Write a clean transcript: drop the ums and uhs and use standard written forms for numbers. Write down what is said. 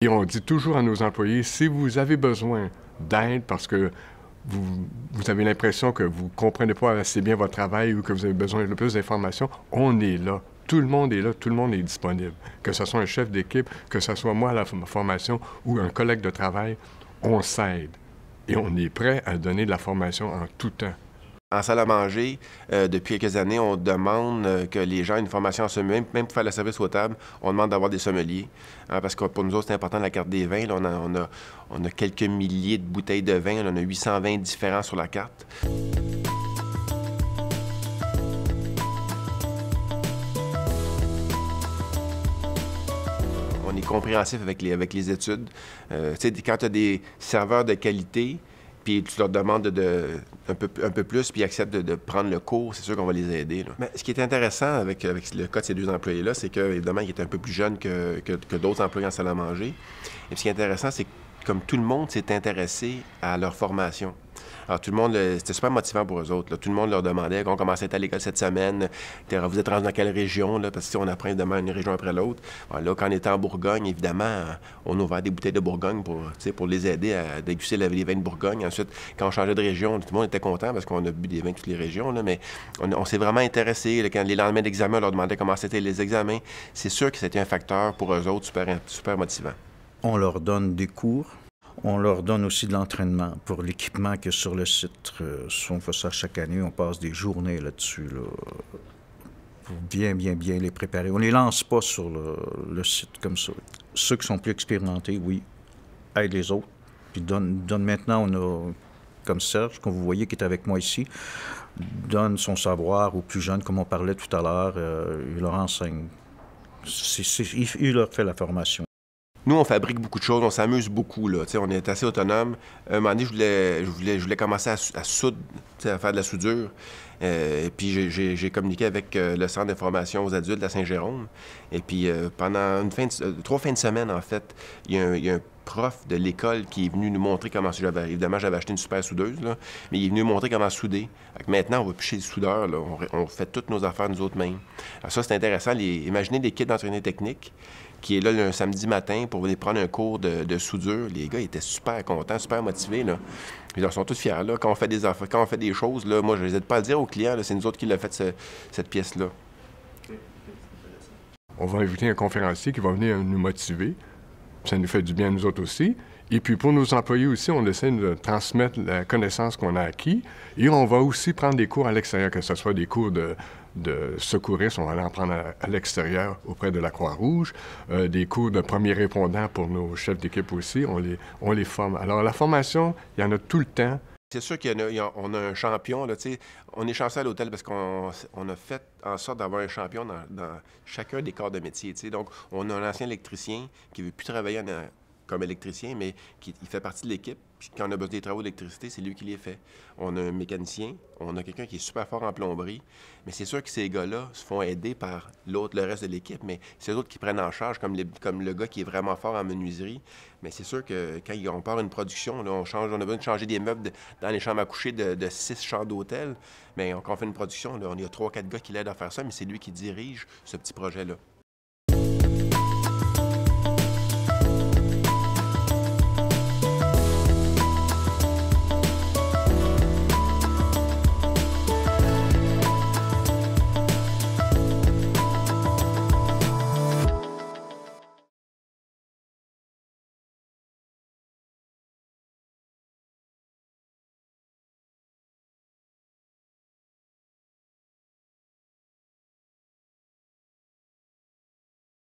Et on dit toujours à nos employés, si vous avez besoin d'aide parce que vous avez l'impression que vous ne comprenez pas assez bien votre travail ou que vous avez besoin de plus d'informations, on est là. Tout le monde est là, tout le monde est disponible. Que ce soit un chef d'équipe, que ce soit moi à la formation ou un collègue de travail, on s'aide. Et on est prêt à donner de la formation en tout temps. En salle à manger, depuis quelques années, on demande que les gens aient une formation en sommelier. Même pour faire le service aux tables, on demande d'avoir des sommeliers. Hein, parce que pour nous autres, c'est important la carte des vins. Là, on a quelques milliers de bouteilles de vin. Là, on a 800 vins différents sur la carte. On est compréhensif avec les études. Tu sais, quand tu as des serveurs de qualité, puis tu leur demandes un peu plus, puis ils acceptent de prendre le cours, c'est sûr qu'on va les aider. Là. Mais ce qui est intéressant avec le cas de ces deux employés-là, c'est qu'évidemment, ils étaient un peu plus jeunes que d'autres employés en salle à manger. Et ce qui est intéressant, c'est que comme tout le monde s'est intéressé à leur formation. Alors, tout le monde, c'était super motivant pour eux autres. Là. Tout le monde leur demandait qu'on commençait à être à l'école cette semaine. Vous êtes rendu dans quelle région? Là? Parce que on apprend évidemment une région après l'autre. Alors, là, quand on était en Bourgogne, évidemment, on a ouvert des bouteilles de Bourgogne pour les aider à déguster les vins de Bourgogne. Ensuite, quand on changeait de région, tout le monde était content parce qu'on a bu des vins de toutes les régions. Là, mais on s'est vraiment intéressé. Là, quand les lendemains d'examen, on leur demandait comment c'était les examens. C'est sûr que c'était un facteur pour eux autres super motivant. On leur donne des cours. On leur donne aussi de l'entraînement pour l'équipement qu'il y a sur le site. On fait ça chaque année, on passe des journées là-dessus là, pour bien les préparer. On ne les lance pas sur le site comme ça. Ceux qui sont plus expérimentés, oui, aident les autres. Puis donne maintenant, on a, comme Serge, qu'on vous voyez qui est avec moi ici, donne son savoir aux plus jeunes, comme on parlait tout à l'heure, il leur enseigne. Il leur fait la formation. Nous, on fabrique beaucoup de choses, on s'amuse beaucoup, là. On est assez autonome. Un moment donné, je voulais commencer à soudre, à faire de la soudure. Et puis, j'ai communiqué avec le Centre d'information aux adultes à Saint-Jérôme. Et puis, pendant 3 fins de semaine, en fait, il y a un prof de l'école qui est venu nous montrer comment... Évidemment, j'avais acheté une super soudeuse, là, mais il est venu nous montrer comment souder. Maintenant, on va plus chez le soudeur, là. On fait toutes nos affaires nous autres mêmes. Alors ça, c'est intéressant. Imaginez l'équipe d'entraînement technique qui est là un samedi matin pour venir prendre un cours de soudure. Les gars, ils étaient super contents, super motivés, là. Ils sont tous fiers, là. Quand on fait des affaires, quand on fait des choses, là, moi, je les aide pas à le dire aux clients, là, c'est nous autres qui l'avons fait, cette pièce-là. On va inviter un conférencier qui va venir nous motiver. Ça nous fait du bien à nous autres aussi. Et puis pour nos employés aussi, on essaie de transmettre la connaissance qu'on a acquis. Et on va aussi prendre des cours à l'extérieur, que ce soit des cours de secouristes, on va aller en prendre à l'extérieur auprès de la Croix-Rouge, des cours de premiers répondants pour nos chefs d'équipe aussi, on les forme. Alors la formation, il y en a tout le temps. C'est sûr qu'on a un champion, là, tu sais. On est chanceux à l'hôtel parce qu'on a fait en sorte d'avoir un champion dans chacun des corps de métier, tu sais. Donc, on a un ancien électricien qui ne veut plus travailler comme électricien, mais il fait partie de l'équipe. Puis quand on a besoin des travaux d'électricité, c'est lui qui les fait. On a un mécanicien, on a quelqu'un qui est super fort en plomberie, mais c'est sûr que ces gars-là se font aider par le reste de l'équipe, mais c'est eux autres qui prennent en charge, comme le gars qui est vraiment fort en menuiserie. Mais c'est sûr que quand on part une production, là, on a besoin de changer des meubles dans les chambres à coucher de 6 chambres d'hôtel, mais quand on fait une production, là, on y a 3-4 gars qui l'aident à faire ça, mais c'est lui qui dirige ce petit projet-là.